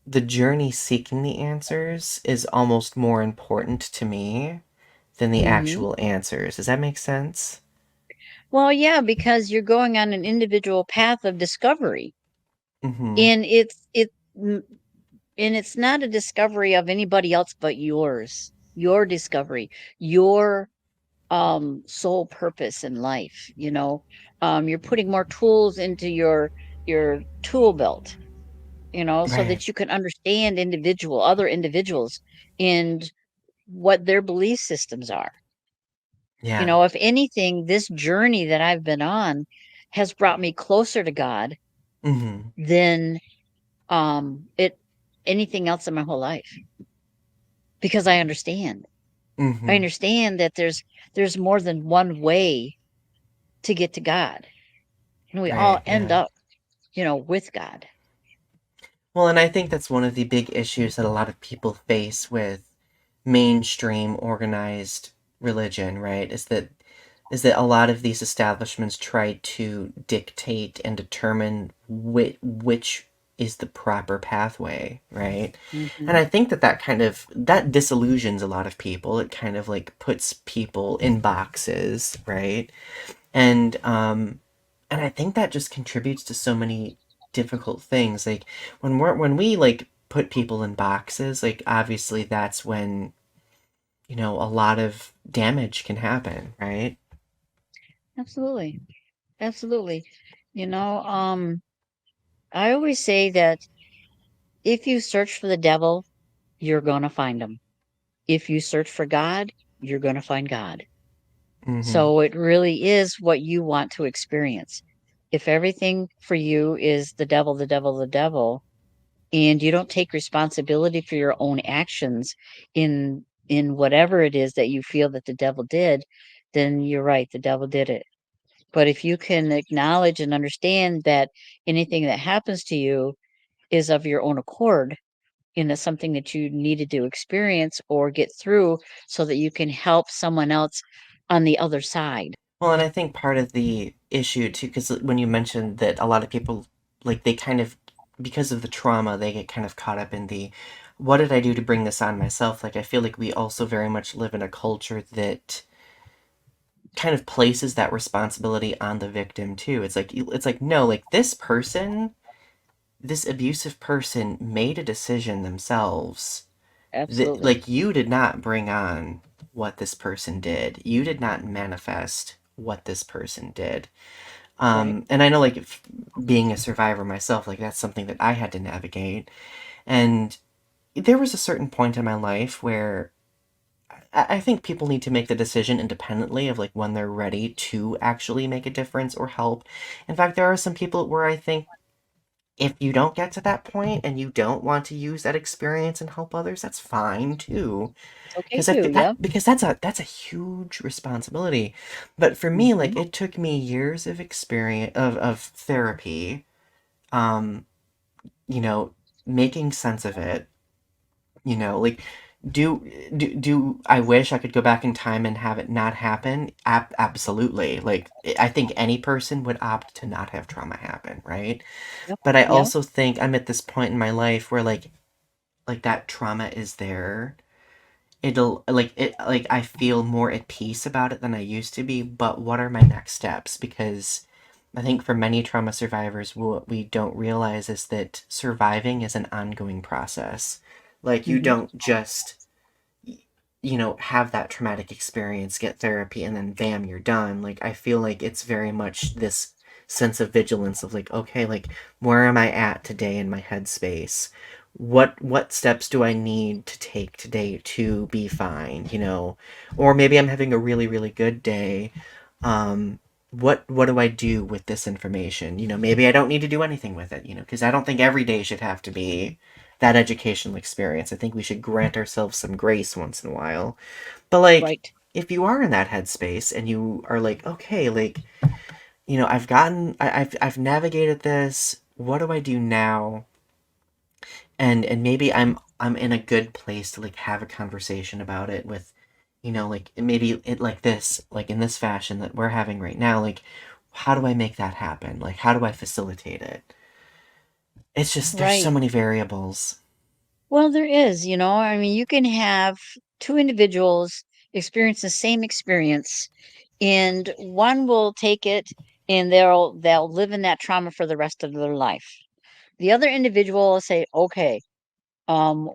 the journey seeking the answers is almost more important to me than the Mhm. actual answers. Does that make sense? Well, yeah, because you're going on an individual path of discovery. Mhm. And And it's not a discovery of anybody else but yours, your discovery, your sole purpose in life, you know. You're putting more tools into your tool belt, you know, so Right. that you can understand other individuals and what their belief systems are. You Yeah. know, if anything, this journey that I've been on has brought me closer to God Mhm. than it anything else in my whole life, because I understand. I Mhm. understand that there's more than one way to get to God. And we all Right. end Yeah. up, you know, with God. Well, and I think that's one of the big issues that a lot of people face with mainstream organized religion, right? Is that a lot of these establishments try to dictate and determine which is the proper pathway, right? And Mhm. I think that that disillusions a lot of people. It kind of like puts people in boxes, right? And and I think that just contributes to so many difficult things. Like when we like put people in boxes, like obviously that's when a lot of damage can happen, right? Absolutely. Absolutely. You know, I always say that if you search for the devil, you're going to find him. If you search for God, you're going to find God. Mm-hmm. So it really is what you want to experience. If everything for you is the devil, the devil, the devil, and you don't take responsibility for your own actions in whatever it is that you feel that the devil did, then you're right, the devil did it. But if you can acknowledge and understand that anything that happens to you is of your own accord, and it's something that you needed to experience or get through so that you can help someone else on the other side. Well, and I think part of the issue too, because when you mentioned that a lot of people, like they kind of, because of the trauma, they get kind of caught up in the, what did I do to bring this on myself? Like I feel like we also very much live in a culture that kind of places that responsibility on the victim too. It's like no, like this abusive person made a decision themselves. Absolutely. Like you did not bring on what this person did. You did not manifest what this person did. Right. And I know like if, being a survivor myself, like that's something that I had to navigate. And there was a certain point in my life where I think people need to make the decision independently of like when they're ready to actually make a difference or help. In fact, there are some people where I think if you don't get to that point and you don't want to use that experience and help others, that's fine too. It's okay too. Yep. Because that's a huge responsibility. But for me, like Hmm. it took me years of experience of therapy, um, you know, making sense of it, like do I wish I could go back in time and have it not happen? Absolutely. Like I think any person would opt to not have trauma happen, right? Yep. But I Yep. also think I'm at this point in my life where like that trauma is there. Like I feel more at peace about it than I used to be, but what are my next steps? Because I think for many trauma survivors, what we don't realize is that surviving is an ongoing process. Like you Hmm. don't just have that traumatic experience, get therapy, and then bam, you're done. Like, I feel like it's very much this sense of vigilance of like, okay, like, where am I at today in my headspace? What steps do I need to take today to be fine, Or maybe I'm having a really, really good day. Um, what do I do with this information? Maybe I don't need to do anything with it, because I don't think every day should have to be that educational experience. I think we should grant ourselves some grace once in a while. But like, Right. if you are in that headspace and you are like, okay, like, I've navigated this. What do I do now? And maybe I'm in a good place to like have a conversation about it with, like maybe it like this, like in this fashion that we're having right now. Like, how do I make that happen? Like, how do I facilitate it? It's just there's so Right. many variables. Well, there is, you know, I mean, you can have two individuals experience the same experience, and one will take it and they'll live in that trauma for the rest of their life. The other individual will say, okay, Um,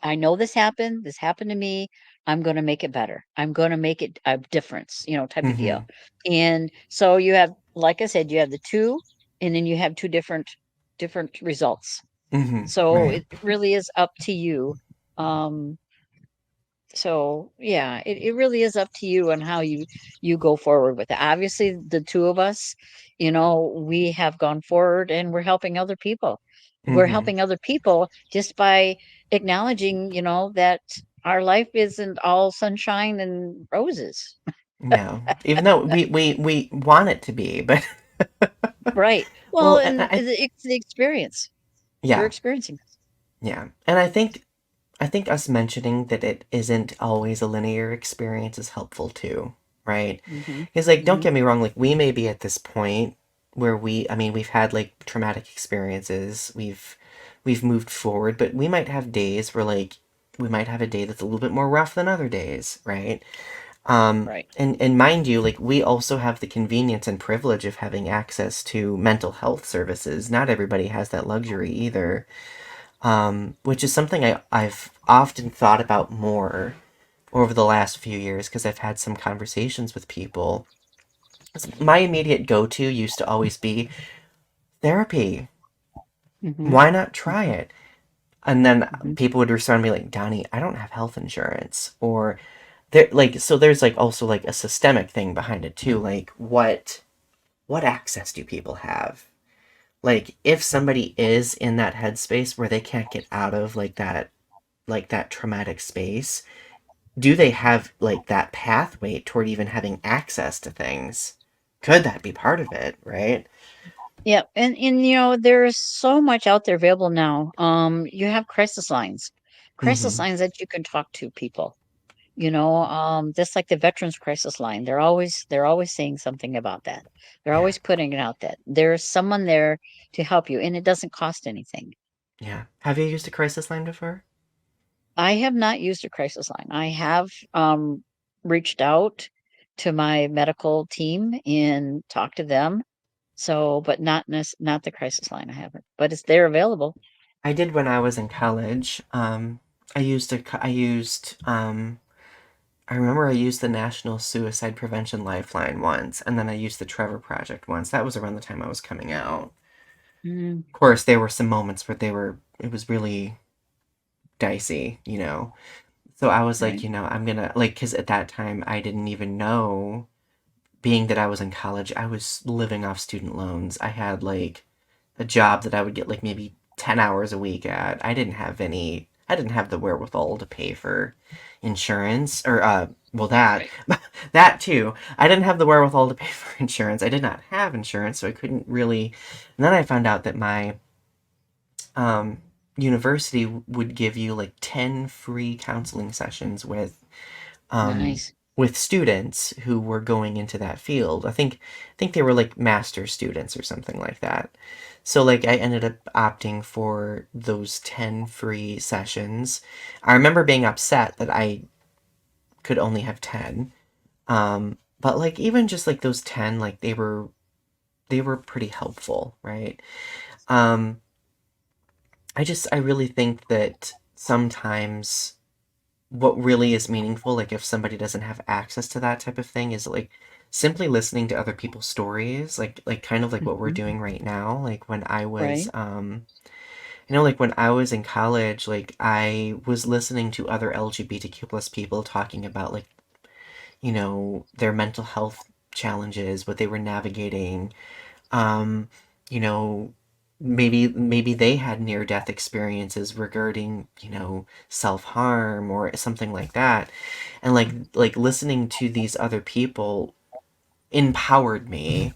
I know this happened. This happened to me. I'm going to make it better. I'm going to make it a difference, type of Mm-hmm. deal. And so you have, like I said, you have the two, and then you have two different results. Mm-hmm. So Right. it really is up to you. Um, so yeah, it really is up to you on how you go forward with it. Obviously, the two of us, we have gone forward and we're helping other people. We're Mm-hmm. helping other people just by acknowledging, that our life isn't all sunshine and roses. No, even though we want it to be, but Right. Well, well, and and it's the experience. We're yeah, experiencing this. yeah, and I think us mentioning that it isn't always a linear experience is helpful too, right? Hmm. Because like, don't Hmm. get me wrong, like we may be at this point where I mean, we've had like traumatic experiences, we've moved forward, but we might have days where like we might have a day that's a little bit more rough than other days, right? Right. And mind you, like we also have the convenience and privilege of having access to mental health services. Not everybody has that luxury either, which is something I've often thought about more over the last few years because I've had some conversations with people. My immediate go-to used to always be therapy. Hmm. Why not try Hmm. it? And then Hmm. people would respond to me like, Donnie, I don't have health insurance. Or there like so there's like also like a systemic thing behind it too. Like what access do people have? Like if somebody is in that headspace where they can't get out of like that traumatic space, do they have like that pathway toward even having access to things? Could that be part of it, right? Yeah, and there's so much out there available now. You have crisis Mm-hmm. lines that you can talk to people. Just like the Veterans Crisis Line, they're always saying something about that. They're Yeah. always putting it out that there's someone there to help you, and it doesn't cost anything. Yeah. Have you used a crisis line before? I have not used a crisis line. I have reached out to my medical team and talked to them. So, but not the crisis line. I haven't, but it's they're available. I did when I was in college. I remember I used the National Suicide Prevention Lifeline once, and then I used the Trevor Project once. That was around the time I was coming out. Mm, Of course, there were some moments where it was really dicey, So I was like, right. I'm gonna, like, because at that time I didn't even know, being that I was in college, I was living off student loans. I had, like, a job that I would get, like, maybe 10 hours a week at. I didn't have the wherewithal to pay for insurance, or, well, Right. that too. I didn't have the wherewithal to pay for insurance. I did not have insurance, so I couldn't really. And then I found out that my um, university would give you like 10 free counseling sessions um, Nice. with students who were going into that field. I think they were like master students or something like that. So like I ended up opting for those 10 free sessions. I remember being upset that I could only have 10. But like even just like those 10, like they were pretty helpful, right? Um I really think that sometimes what really is meaningful, like if somebody doesn't have access to that type of thing, is like simply listening to other people's stories, like kind of like what we're Hmm. doing right now. Like when I was Right. like when I was in college, like I was listening to other LGBTQ plus people talking about like, their mental health challenges, what they were navigating, um, you know, maybe they had near death experiences regarding, self-harm or something like that. And like listening to these other people empowered me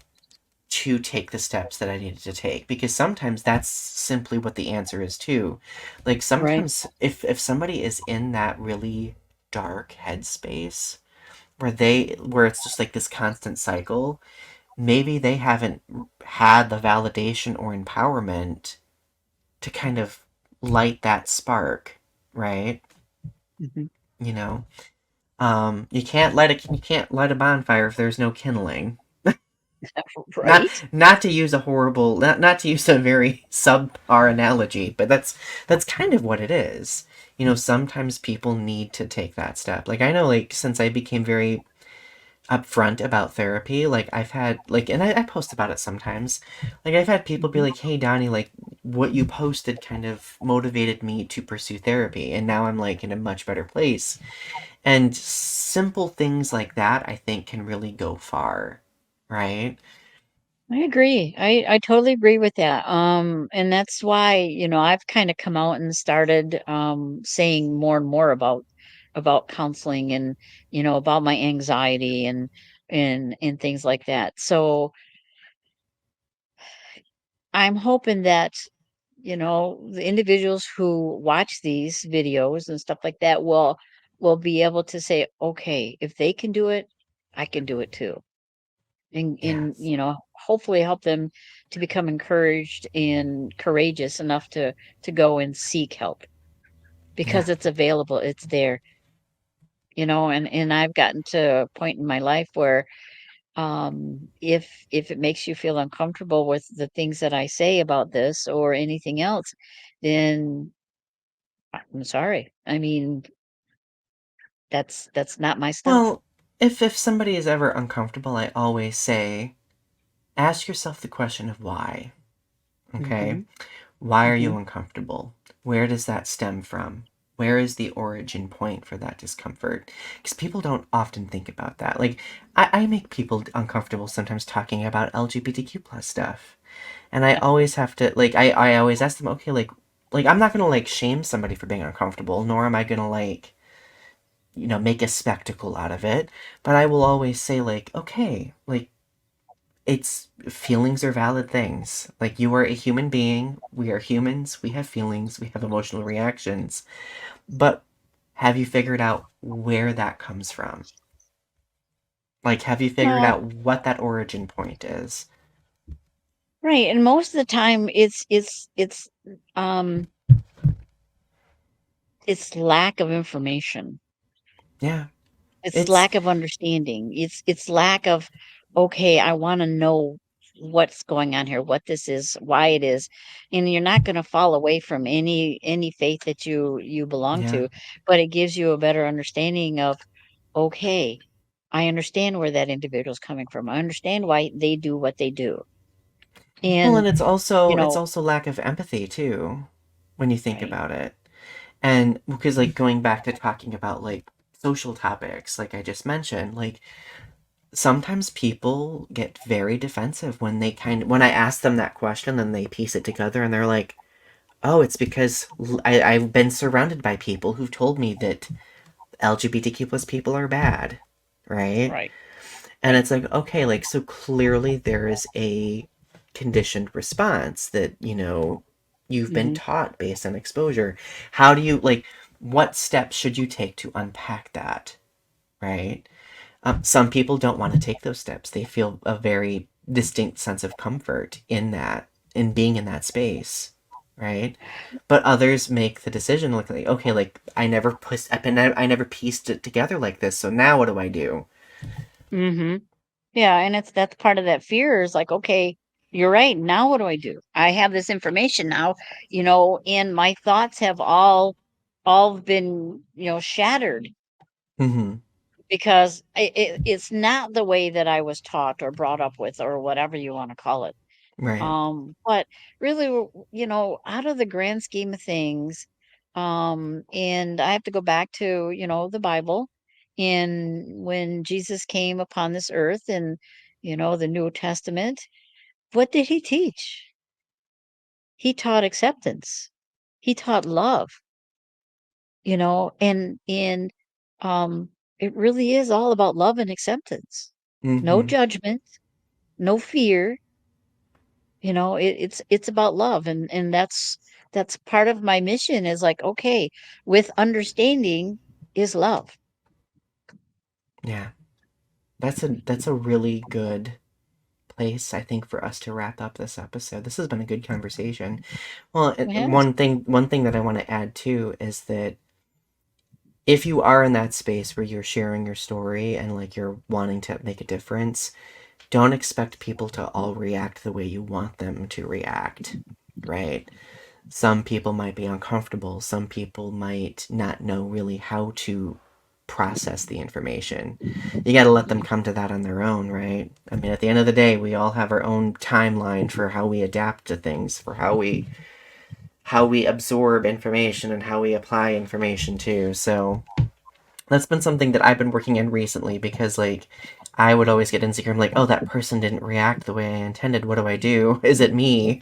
to take the steps that I needed to take, because sometimes that's simply what the answer is too. Like Right. sometimes if somebody is in that really dark headspace where it's just like this constant cycle, maybe they haven't had the validation or empowerment to kind of light that spark, right? Hmm. You know, you can't light a bonfire if there's no kindling. Not Right? not to use a horrible, not to use a very subpar analogy, but that's kind of what it is. You know, sometimes people need to take that step. Like I know, like since I became very upfront about therapy, like I've had like, and I post about it sometimes. Like I've had people be Mhm. like, "Hey, Donnie, like what you posted kind of motivated me to pursue therapy, and now I'm like in a much better place." And simple things like that, I think, can really go far, right? I agree. I totally agree with that. And that's why, I've kind of come out and started saying more and more about counseling and, about my anxiety and things like that. So I'm hoping that, the individuals who watch these videos and stuff like that will be able to say, okay, if they can do it, I can do it too. And Yes. hopefully help them to become encouraged and courageous enough to go and seek help Yeah. because it's available, it's there, and I've gotten to a point in my life where if it makes you feel uncomfortable with the things that I say about this or anything else, then I'm sorry. I mean, that's not my stuff. Well, if somebody is ever uncomfortable, I always say, ask yourself the question of why. Okay? Mhm. Why are you Mhm. uncomfortable? Where does that stem from? Where is the origin point for that discomfort? Because people don't often think about that. Like, I make people uncomfortable sometimes talking about LGBTQ plus stuff. And I Yeah. always have to, like, I always ask them, okay, like, I'm not gonna, like, shame somebody for being uncomfortable, nor am I gonna, like, make a spectacle out of it. But I will always say, like, okay, like, it's feelings are valid things. Like you are a human being. We are humans. We have feelings. We have emotional reactions. But have you figured out where that comes from? Like, have you figured Well, out what that origin point is? right, and most of the time um it's lack of information. Yeah, It's it's lack of understanding. It's lack of, okay, I wanna know what's going on here, what this is, why it is, and you're not gonna fall away from any faith that you belong yeah. to, but it gives you a better understanding of, okay, I understand where that individual's coming from. I understand why they do what they do. Well, and And, you it's know also lack of empathy too, when you think right. about it. And because like going back to talking about like social topics, like I just mentioned, like sometimes people get very defensive when when I ask them that question, then they piece it together and they're like, "Oh, it's because I've been surrounded by people who've told me that LGBTQ plus people are bad, right?" Right. And Right. it's like, okay, like so clearly there is a conditioned response that you've been Mhm. taught based on exposure. How do you like? What steps should you take to unpack that, right? Some people don't want to take those steps. They feel a very distinct sense of comfort in that, in being in that space, right? But others make the decision like okay, like I never pieced it together like this. So now what do I do? Mhm. Yeah, and that's part of that fear is like, okay, you're right. Now what do I do? I have this information now, and my thoughts have all been, shattered Mm-hmm. because it's not the way that I was taught or brought up with or whatever you want to call it. Right. But really, out of the grand scheme of things, and I have to go back to, the Bible and when Jesus came upon this earth and, the New Testament, what did he teach? He taught acceptance. He taught love, and um it really is all about love and acceptance. No Mm-hmm. judgment, no fear. It's about love, and that's part of my mission is like, okay, with understanding is love. Yeah. That's a really good place, I think, for us to wrap up this episode. This has been a good conversation. Well, Yes. one thing that I want to add too is that if you are in that space where you're sharing your story and like you're wanting to make a difference, don't expect people to all react the way you want them to react, right? Some people might be uncomfortable. Some people might not know really how to process the information. You got to let them come to that on their own, right? I mean, at the end of the day, we all have our own timeline for how we adapt to things, for how we absorb information and how we apply information too. So that's been something that I've been working in recently because like I would always get insecure. I'm like, oh, that person didn't react the way I intended. What do I do? Is it me?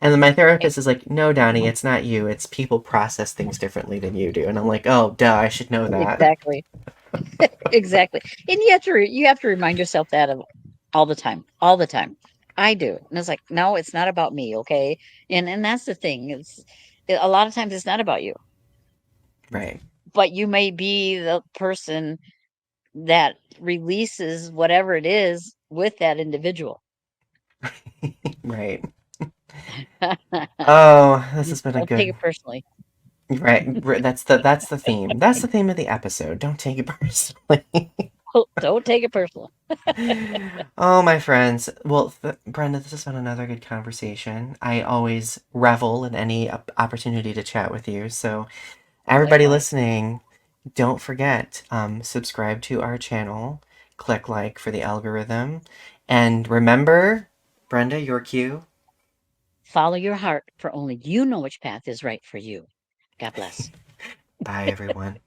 And then my therapist is like, no, Donnie, it's not you. It's people process things differently than you do. And I'm like, oh, duh, I should know that. Exactly. Exactly. And you have to remind yourself that of all the time. All the time. I do. And it's like, no, it's not about me, okay? And that's the thing. A lot of times it's not about you. Right. But you may be the person that releases whatever it is with that individual. Right. Oh, this has been a Don't take good. it personally. Right. That's the theme. That's the theme of the episode. Don't take it personally. Don't take it personal. Oh, my friends. Well, Brenda, this has been another good conversation. I always revel in any opportunity to chat with you. So, everybody Likewise. listening, don't forget, subscribe to our channel, click like for the algorithm, and remember, Brenda, your cue. Follow your heart, for only you know which path is right for you. God bless. Bye, everyone.